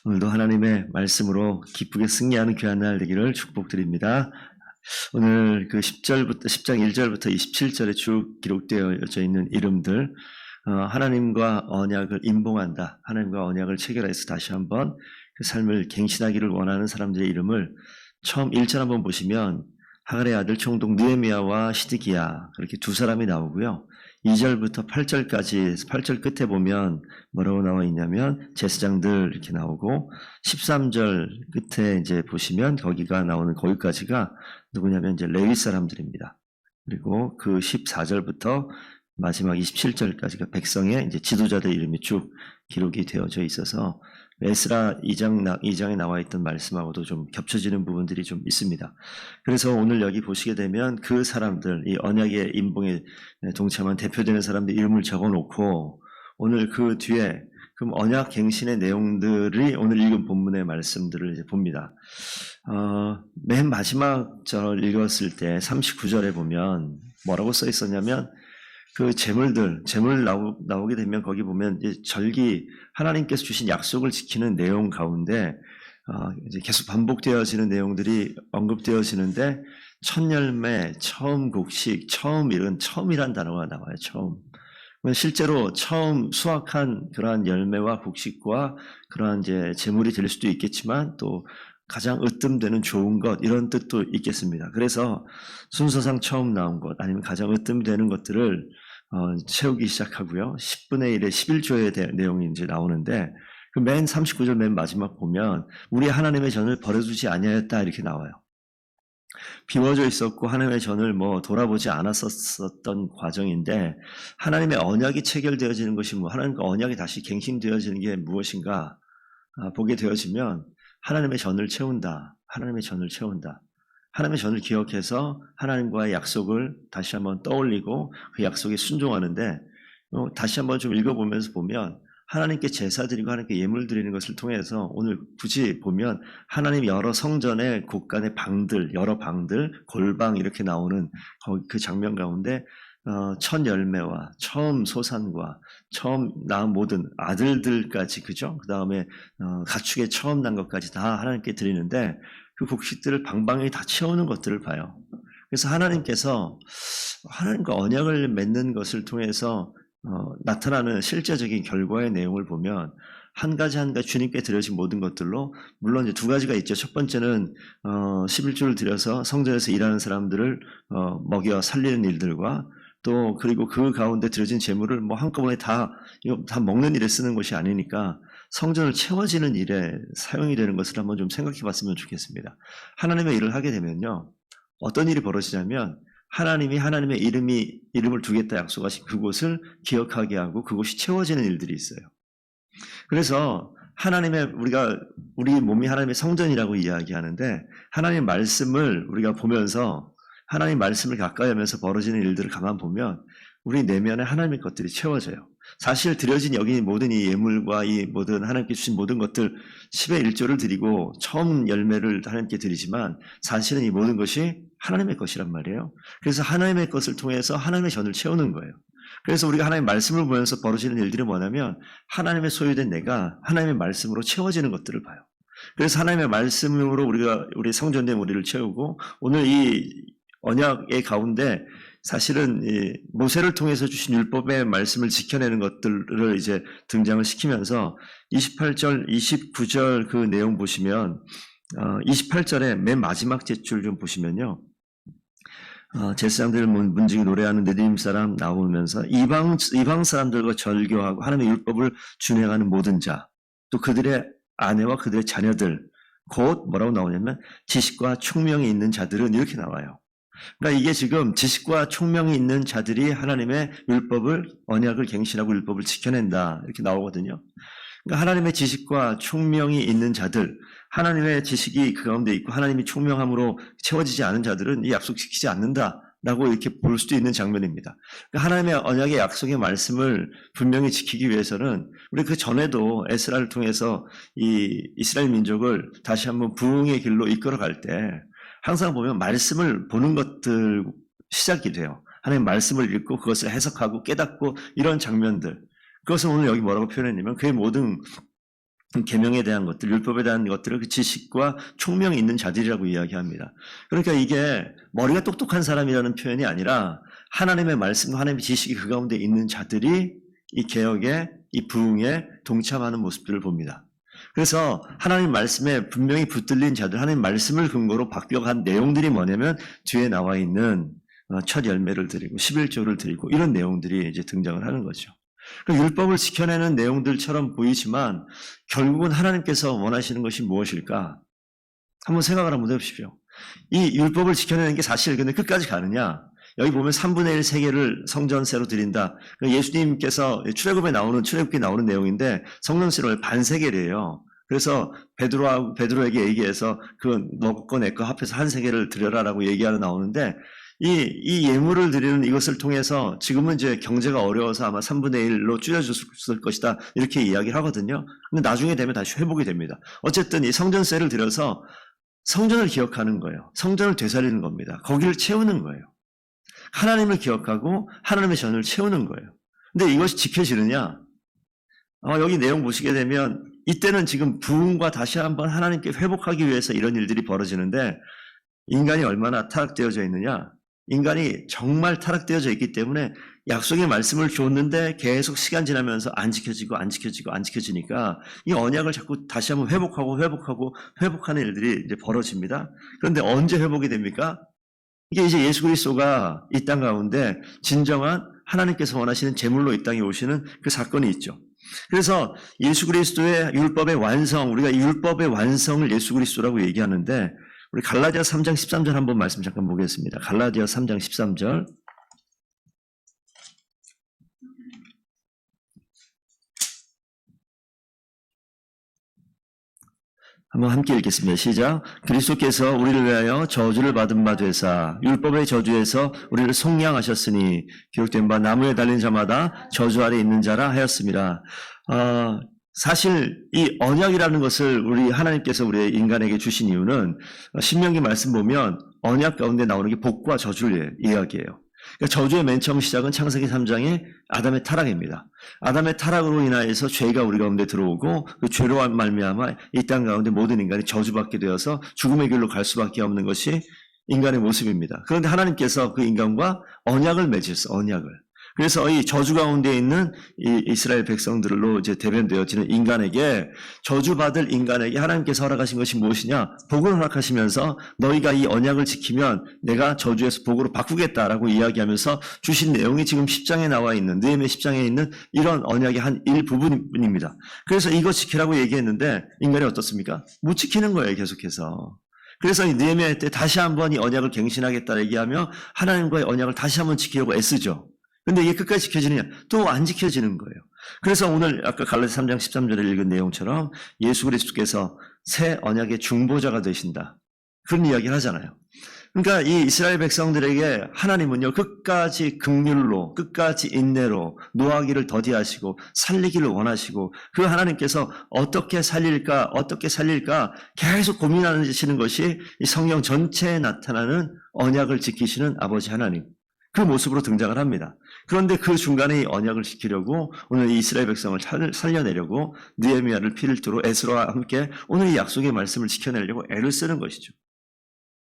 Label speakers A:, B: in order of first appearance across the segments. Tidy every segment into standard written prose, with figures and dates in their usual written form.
A: 오늘도 하나님의 말씀으로 기쁘게 승리하는 귀한 날 되기를 축복드립니다. 오늘 그 10장 1절부터 27절에 쭉 기록되어져 있는 이름들, 하나님과 언약을 임봉한다, 하나님과 언약을 체결해서 다시 한번 그 삶을 갱신하기를 원하는 사람들의 이름을 처음 1절 한번 보시면 하갈의 아들 총독 느헤미야와 시드기야, 그렇게 두 사람이 나오고요. 2절부터 8절까지 8절 끝에 보면 뭐라고 나와 있냐면 제사장들 이렇게 나오고, 13절 끝에 이제 보시면 거기가 나오는 거기까지가 누구냐면 이제 레위 사람들입니다. 그리고 그 14절부터 마지막 27절까지가 백성의 이제 지도자들 이름이 쭉 기록이 되어져 있어서 에스라 2장에 나와 있던 말씀하고도 좀 겹쳐지는 부분들이 좀 있습니다. 그래서 오늘 여기 보시게 되면 그 사람들, 이 언약의 임봉에 동참한 대표되는 사람들 이름을 적어놓고, 오늘 그 뒤에 그럼 언약 갱신의 내용들이 오늘 읽은 본문의 말씀들을 이제 봅니다. 맨 마지막 절 읽었을 때 39절에 보면 뭐라고 써 있었냐면, 그 재물 나오게 되면 거기 보면 이제 절기, 하나님께서 주신 약속을 지키는 내용 가운데 이제 계속 반복되어지는 내용들이 언급되어지는데, 첫 열매, 처음 곡식, 처음이란 단어가 나와요. 처음. 실제로 처음 수확한 그러한 열매와 곡식과 그러한 이제 재물이 될 수도 있겠지만, 또 가장 으뜸되는 좋은 것, 이런 뜻도 있겠습니다. 그래서 순서상 처음 나온 것, 아니면 가장 으뜸되는 것들을 채우기 시작하고요. 10분의 1의 11조의 내용이 이제 나오는데, 그 맨 39절 맨 마지막 보면 우리 하나님의 전을 버려두지 아니하였다 이렇게 나와요. 비워져 있었고 하나님의 전을 돌아보지 않았었던 과정인데, 하나님의 언약이 체결되어지는 것이 하나님과 언약이 다시 갱신되어지는 게 무엇인가 보게 되어지면 하나님의 전을 채운다. 하나님의 전을 채운다. 하나님의 전을 기억해서 하나님과의 약속을 다시 한번 떠올리고 그 약속에 순종하는데, 다시 한번 좀 읽어보면서 보면 하나님께 제사 드리고 하나님께 예물 드리는 것을 통해서 오늘 굳이 보면 하나님 여러 성전의 곳간의 방들, 여러 방들, 골방 이렇게 나오는 그 장면 가운데 첫 열매와 처음 소산과 처음 낳은 모든 아들들까지, 그죠? 그 다음에 가축의 처음 난 것까지 다 하나님께 드리는데, 그 곡식들을 방방이 다 채우는 것들을 봐요. 그래서 하나님께서 하나님과 언약을 맺는 것을 통해서 나타나는 실제적인 결과의 내용을 보면 한 가지 주님께 드려진 모든 것들로, 물론 이제 두 가지가 있죠. 첫 번째는 11조를 들여서 성전에서 일하는 사람들을 먹여 살리는 일들과, 또 그리고 그 가운데 드려진 재물을 한꺼번에 이거 다 먹는 일에 쓰는 것이 아니니까 성전을 채워지는 일에 사용이 되는 것을 한번 좀 생각해 봤으면 좋겠습니다. 하나님의 일을 하게 되면요, 어떤 일이 벌어지냐면 하나님이 하나님의 이름을 두겠다 약속하신 그곳을 기억하게 하고 그곳이 채워지는 일들이 있어요. 그래서 우리 몸이 하나님의 성전이라고 이야기하는데, 하나님의 말씀을 우리가 보면서 하나님 말씀을 가까이 하면서 벌어지는 일들을 가만 보면 우리 내면에 하나님의 것들이 채워져요. 사실 드려진 여기 모든 이 예물과 이 모든 하나님께 주신 모든 것들 10의 1조를 드리고 처음 열매를 하나님께 드리지만, 사실은 이 모든 것이 하나님의 것이란 말이에요. 그래서 하나님의 것을 통해서 하나님의 전을 채우는 거예요. 그래서 우리가 하나님의 말씀을 보면서 벌어지는 일들이 뭐냐면 하나님의 소유된 내가 하나님의 말씀으로 채워지는 것들을 봐요. 그래서 하나님의 말씀으로 우리 성전된 우리를 채우고, 오늘 이 언약의 가운데 사실은 이 모세를 통해서 주신 율법의 말씀을 지켜내는 것들을 이제 등장을 시키면서 28절, 29절 그 내용 보시면 28절에 맨 마지막 줄 좀 보시면요. 제사장들 문지기 노래하는 느디임 사람 나오면서 이방 사람들과 절교하고 하나님의 율법을 준행하는 모든 자, 또 그들의 아내와 그들의 자녀들, 곧 뭐라고 나오냐면 지식과 총명이 있는 자들은 이렇게 나와요. 그러니까 이게 지금 지식과 총명이 있는 자들이 하나님의 율법을, 언약을 갱신하고 율법을 지켜낸다 이렇게 나오거든요. 그러니까 하나님의 지식과 총명이 있는 자들, 하나님의 지식이 그 가운데 있고 하나님이 총명함으로 채워지지 않은 자들은 이 약속 지키지 않는다라고 이렇게 볼 수도 있는 장면입니다. 그러니까 하나님의 언약의 약속의 말씀을 분명히 지키기 위해서는 우리 그 전에도 에스라를 통해서 이 이스라엘 민족을 다시 한번 부흥의 길로 이끌어갈 때 항상 보면 말씀을 보는 것들 시작이 돼요. 하나님 말씀을 읽고 그것을 해석하고 깨닫고 이런 장면들. 그것은 오늘 여기 뭐라고 표현했냐면 그의 모든 계명에 대한 것들, 율법에 대한 것들을 그 지식과 총명이 있는 자들이라고 이야기합니다. 그러니까 이게 머리가 똑똑한 사람이라는 표현이 아니라 하나님의 말씀과 하나님의 지식이 그 가운데 있는 자들이 이 개혁에, 이 부흥에 동참하는 모습들을 봅니다. 그래서 하나님 말씀에 분명히 붙들린 자들, 하나님 말씀을 근거로 바뀌어간 내용들이 뭐냐면 뒤에 나와 있는 첫 열매를 드리고 11조를 드리고 이런 내용들이 이제 등장을 하는 거죠. 율법을 지켜내는 내용들처럼 보이지만 결국은 하나님께서 원하시는 것이 무엇일까? 한번 생각을 한번 해보십시오. 이 율법을 지켜내는 게 사실 근데 끝까지 가느냐? 여기 보면 3분의 1 세계를 성전세로 드린다. 예수님께서 출애굽기 나오는 내용인데 성전세를 반세계래요. 그래서 베드로에게 얘기해서 너 거 내 거 합해서 한 세계를 드려라라고 얘기하러 나오는데 이 예물을 드리는 이것을 통해서 지금은 이제 경제가 어려워서 아마 3분의 1로 줄여줬을 것이다. 이렇게 이야기를 하거든요. 근데 나중에 되면 다시 회복이 됩니다. 어쨌든 이 성전세를 들여서 성전을 기억하는 거예요. 성전을 되살리는 겁니다. 거기를 채우는 거예요. 하나님을 기억하고 하나님의 전을 채우는 거예요. 근데 이것이 지켜지느냐? 여기 내용 보시게 되면 이때는 지금 부흥과 다시 한번 하나님께 회복하기 위해서 이런 일들이 벌어지는데 인간이 얼마나 타락되어져 있느냐? 인간이 정말 타락되어져 있기 때문에 약속의 말씀을 줬는데 계속 시간 지나면서 안 지켜지니까 이 언약을 자꾸 다시 한번 회복하는 일들이 이제 벌어집니다. 그런데 언제 회복이 됩니까? 이게 이제 예수 그리스도가 이 땅 가운데 진정한 하나님께서 원하시는 제물로 이 땅에 오시는 그 사건이 있죠. 그래서 예수 그리스도의 율법의 완성, 우리가 율법의 완성을 예수 그리스도라고 얘기하는데 우리 갈라디아 3장 13절 한번 말씀 잠깐 보겠습니다. 갈라디아 3장 13절. 한번 함께 읽겠습니다. 시작. 그리스도께서 우리를 위하여 저주를 받은 바 되사 율법의 저주에서 우리를 속량하셨으니 기록된 바 나무에 달린 자마다 저주 아래 있는 자라 하였습니다. 사실 이 언약이라는 것을 우리 하나님께서 우리 인간에게 주신 이유는 신명기 말씀 보면 언약 가운데 나오는 게 복과 저주를 이야기해요. 그러니까 저주의 맨 처음 시작은 창세기 3장의 아담의 타락입니다. 아담의 타락으로 인하여서 죄가 우리 가운데 들어오고 그 죄로 말미암아 이 땅 가운데 모든 인간이 저주받게 되어서 죽음의 길로 갈 수밖에 없는 것이 인간의 모습입니다. 그런데 하나님께서 그 인간과 언약을 맺으셨어요. 언약을. 그래서 이 저주 가운데 있는 이 이스라엘 백성들로 이제 대변되어지는 인간에게 저주받을 인간에게 하나님께서 허락하신 것이 무엇이냐? 복을 허락하시면서 너희가 이 언약을 지키면 내가 저주에서 복으로 바꾸겠다라고 이야기하면서 주신 내용이 지금 10장에 나와 있는 느헤미야 10장에 있는 이런 언약의 한 일부분입니다. 그래서 이거 지키라고 얘기했는데 인간이 어떻습니까? 못 지키는 거예요, 계속해서. 그래서 이 느헤미야 때 다시 한번 이 언약을 갱신하겠다 얘기하며 하나님과의 언약을 다시 한번 지키려고 애쓰죠. 근데 이게 끝까지 지켜지느냐? 또 안 지켜지는 거예요. 그래서 오늘 아까 갈라디아 3장 13절에 읽은 내용처럼 예수 그리스도께서 새 언약의 중보자가 되신다. 그런 이야기를 하잖아요. 그러니까 이 이스라엘 백성들에게 하나님은요, 끝까지 긍휼로, 끝까지 인내로 노하기를 더디하시고 살리기를 원하시고 그 하나님께서 어떻게 살릴까 계속 고민하시는 것이 이 성경 전체에 나타나는 언약을 지키시는 아버지 하나님. 그 모습으로 등장을 합니다. 그런데 그 중간에 이 언약을 지키려고 오늘 이 이스라엘 백성을 살려내려고 느헤미야를 필두로 에스라와 함께 오늘 이 약속의 말씀을 지켜내려고 애를 쓰는 것이죠.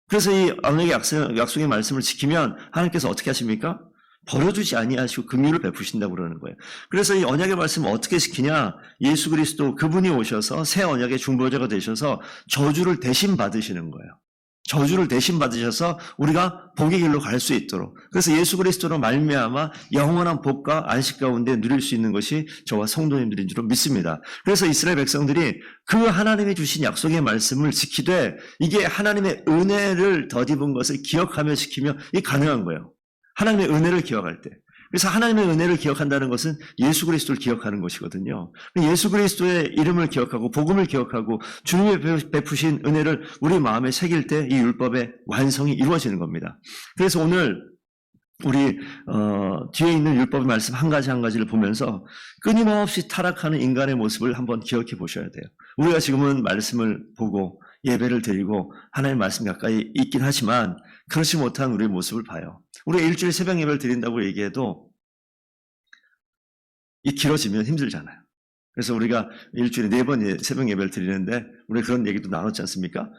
A: 그래서 이 언약의 약속의 말씀을 지키면 하나님께서 어떻게 하십니까? 버려두지 아니하시고 긍휼을 베푸신다고 그러는 거예요. 그래서 이 언약의 말씀을 어떻게 지키냐? 예수 그리스도 그분이 오셔서 새 언약의 중보자가 되셔서 저주를 대신 받으시는 거예요. 저주를 대신 받으셔서 우리가 복의 길로 갈 수 있도록. 그래서 예수 그리스도로 말미암아 영원한 복과 안식 가운데 누릴 수 있는 것이 저와 성도님들인 줄 믿습니다. 그래서 이스라엘 백성들이 그 하나님이 주신 약속의 말씀을 지키되 이게 하나님의 은혜를 덧입은 것을 기억하며 지키며 이게 가능한 거예요. 하나님의 은혜를 기억할 때. 그래서 하나님의 은혜를 기억한다는 것은 예수 그리스도를 기억하는 것이거든요. 예수 그리스도의 이름을 기억하고 복음을 기억하고 주님의 베푸신 은혜를 우리 마음에 새길 때 이 율법의 완성이 이루어지는 겁니다. 그래서 오늘 우리 뒤에 있는 율법의 말씀 한 가지를 보면서 끊임없이 타락하는 인간의 모습을 한번 기억해 보셔야 돼요. 우리가 지금은 말씀을 보고 예배를 드리고 하나님의 말씀 가까이 있긴 하지만 그렇지 못한 우리의 모습을 봐요. 우리가 일주일 새벽 예배를 드린다고 얘기해도 이 길어지면 힘들잖아요. 그래서 우리가 일주일에 4번 새벽 예배를 드리는데 우리 그런 얘기도 나눴지 않습니까?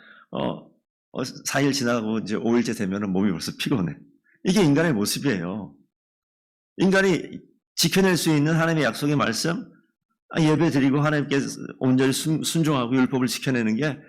A: 4일 지나고 이제 5일째 되면 몸이 벌써 피곤해. 이게 인간의 모습이에요. 인간이 지켜낼 수 있는 하나님의 약속의 말씀, 예배 드리고 하나님께 온전히 순종하고 율법을 지켜내는 게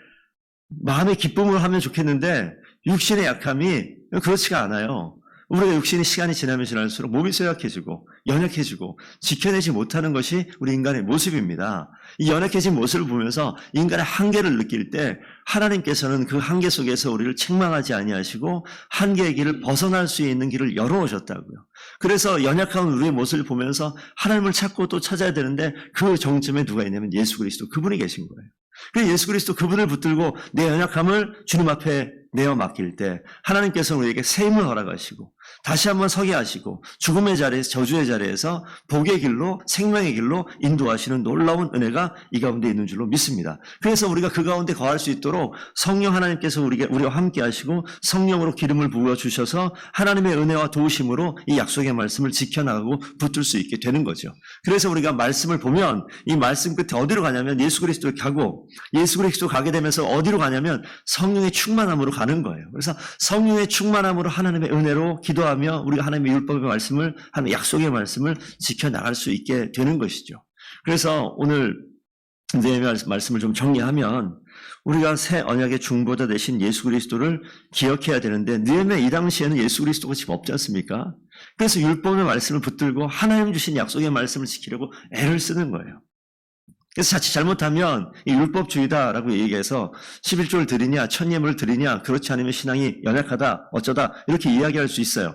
A: 마음의 기쁨을 하면 좋겠는데 육신의 약함이 그렇지가 않아요. 우리가 육신이 시간이 지나면 지날수록 몸이 쇠약해지고 연약해지고 지켜내지 못하는 것이 우리 인간의 모습입니다. 이 연약해진 모습을 보면서 인간의 한계를 느낄 때 하나님께서는 그 한계 속에서 우리를 책망하지 아니하시고 한계의 길을 벗어날 수 있는 길을 열어오셨다고요. 그래서 연약한 우리의 모습을 보면서 하나님을 찾고 또 찾아야 되는데 그 정점에 누가 있냐면 예수 그리스도, 그분이 계신 거예요. 그래서 예수 그리스도 그분을 붙들고 내 연약함을 주님 앞에 내어 맡길 때 하나님께서는 우리에게 새 힘을 허락하시고 다시 한번 서게 하시고 죽음의 자리에서, 저주의 자리에서 복의 길로, 생명의 길로 인도하시는 놀라운 은혜가 이 가운데 있는 줄로 믿습니다. 그래서 우리가 그 가운데 거할 수 있도록 성령 하나님께서 우리와 함께 하시고 성령으로 기름을 부어주셔서 하나님의 은혜와 도우심으로 이 약속의 말씀을 지켜나가고 붙들 수 있게 되는 거죠. 그래서 우리가 말씀을 보면 이 말씀 끝에 어디로 가냐면 예수 그리스도를 가고, 예수 그리스도 가게 되면서 어디로 가냐면 성령의 충만함으로 가는 거예요. 그래서 성령의 충만함으로 하나님의 은혜로 기도하며 우리가 하나님의 율법의 말씀을, 하나님의 약속의 말씀을 지켜나갈 수 있게 되는 것이죠. 그래서 오늘 느헤미야 말씀을 좀 정리하면 우리가 새 언약의 중보자 되신 예수 그리스도를 기억해야 되는데 느헤미야 이 당시에는 예수 그리스도가 지금 없지 않습니까? 그래서 율법의 말씀을 붙들고 하나님 주신 약속의 말씀을 지키려고 애를 쓰는 거예요. 그래서 자칫 잘못하면 이 율법주의다라고 얘기해서 11조를 드리냐, 천예물을 드리냐, 그렇지 않으면 신앙이 연약하다, 어쩌다 이렇게 이야기할 수 있어요.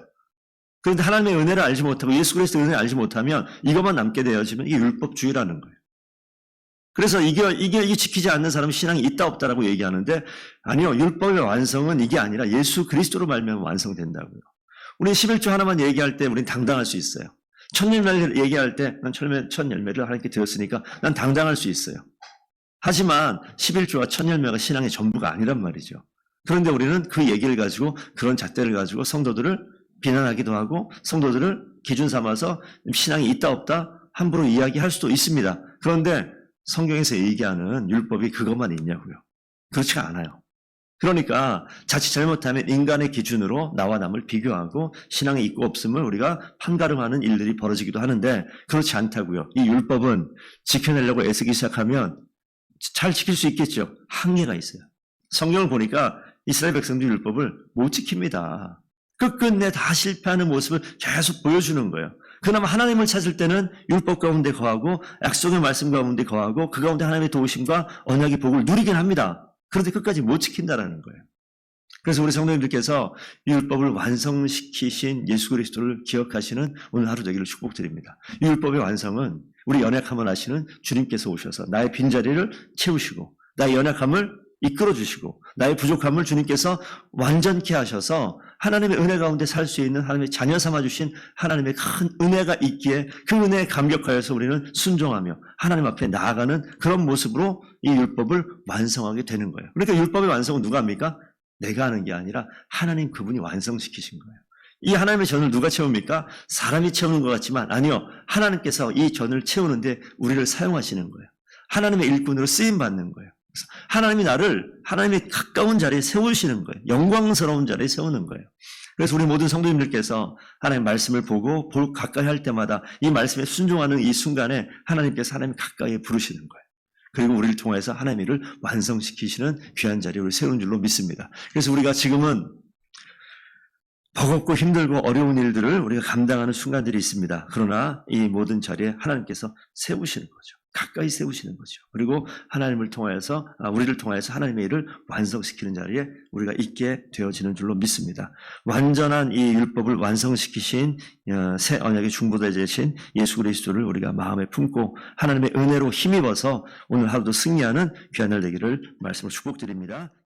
A: 그런데 하나님의 은혜를 알지 못하고 예수 그리스도의 은혜를 알지 못하면 이것만 남게 되어지면 이게 율법주의라는 거예요. 그래서 이게 지키지 않는 사람은 신앙이 있다 없다라고 얘기하는데 아니요, 율법의 완성은 이게 아니라 예수 그리스도로 말미암아 완성된다고요. 우리 11조 하나만 얘기할 때 우리는 당당할 수 있어요. 첫 열매를 얘기할 때 난 첫 열매를 하나님께 드렸으니까 난 당당할 수 있어요. 하지만 11조와 첫 열매가 신앙의 전부가 아니란 말이죠. 그런데 우리는 그 얘기를 가지고 그런 잣대를 가지고 성도들을 비난하기도 하고 성도들을 기준 삼아서 신앙이 있다 없다 함부로 이야기할 수도 있습니다. 그런데 성경에서 얘기하는 율법이 그것만 있냐고요. 그렇지가 않아요. 그러니까 자칫 잘못하면 인간의 기준으로 나와 남을 비교하고 신앙에 있고 없음을 우리가 판가름하는 일들이 벌어지기도 하는데 그렇지 않다고요. 이 율법은 지켜내려고 애쓰기 시작하면 잘 지킬 수 있겠죠. 한계가 있어요. 성경을 보니까 이스라엘 백성들 율법을 못 지킵니다. 끝끝내 다 실패하는 모습을 계속 보여주는 거예요. 그나마 하나님을 찾을 때는 율법 가운데 거하고 약속의 말씀 가운데 거하고 그 가운데 하나님의 도우심과 언약의 복을 누리긴 합니다. 그런데 끝까지 못 지킨다라는 거예요. 그래서 우리 성도님들께서 이 율법을 완성시키신 예수 그리스도를 기억하시는 오늘 하루 되기를 축복드립니다. 이 율법의 완성은 우리 연약함을 아시는 주님께서 오셔서 나의 빈자리를 채우시고 나의 연약함을 이끌어주시고 나의 부족함을 주님께서 완전케 하셔서 하나님의 은혜 가운데 살 수 있는 하나님의 자녀 삼아주신 하나님의 큰 은혜가 있기에 그 은혜에 감격하여서 우리는 순종하며 하나님 앞에 나아가는 그런 모습으로 이 율법을 완성하게 되는 거예요. 그러니까 율법의 완성은 누가 합니까? 내가 하는 게 아니라 하나님 그분이 완성시키신 거예요. 이 하나님의 전을 누가 채웁니까? 사람이 채우는 것 같지만 아니요. 하나님께서 이 전을 채우는데 우리를 사용하시는 거예요. 하나님의 일꾼으로 쓰임받는 거예요. 하나님이 나를 하나님의 가까운 자리에 세우시는 거예요. 영광스러운 자리에 세우는 거예요. 그래서 우리 모든 성도님들께서 하나님의 말씀을 보고 가까이 할 때마다 이 말씀에 순종하는 이 순간에 하나님께서 하나님 가까이 부르시는 거예요. 그리고 우리를 통해서 하나님의 일을 완성시키시는 귀한 자리에 우리를 세우는 줄로 믿습니다. 그래서 우리가 지금은 버겁고 힘들고 어려운 일들을 우리가 감당하는 순간들이 있습니다. 그러나 이 모든 자리에 하나님께서 세우시는 거죠. 가까이 세우시는 거죠. 그리고 하나님을 통하여서 우리를 통하여서 하나님의 일을 완성시키는 자리에 우리가 있게 되어지는 줄로 믿습니다. 완전한 이 율법을 완성시키신 새 언약의 중보자 되신 예수 그리스도를 우리가 마음에 품고 하나님의 은혜로 힘입어서 오늘 하루도 승리하는 귀한 날 되기를 말씀을 축복드립니다.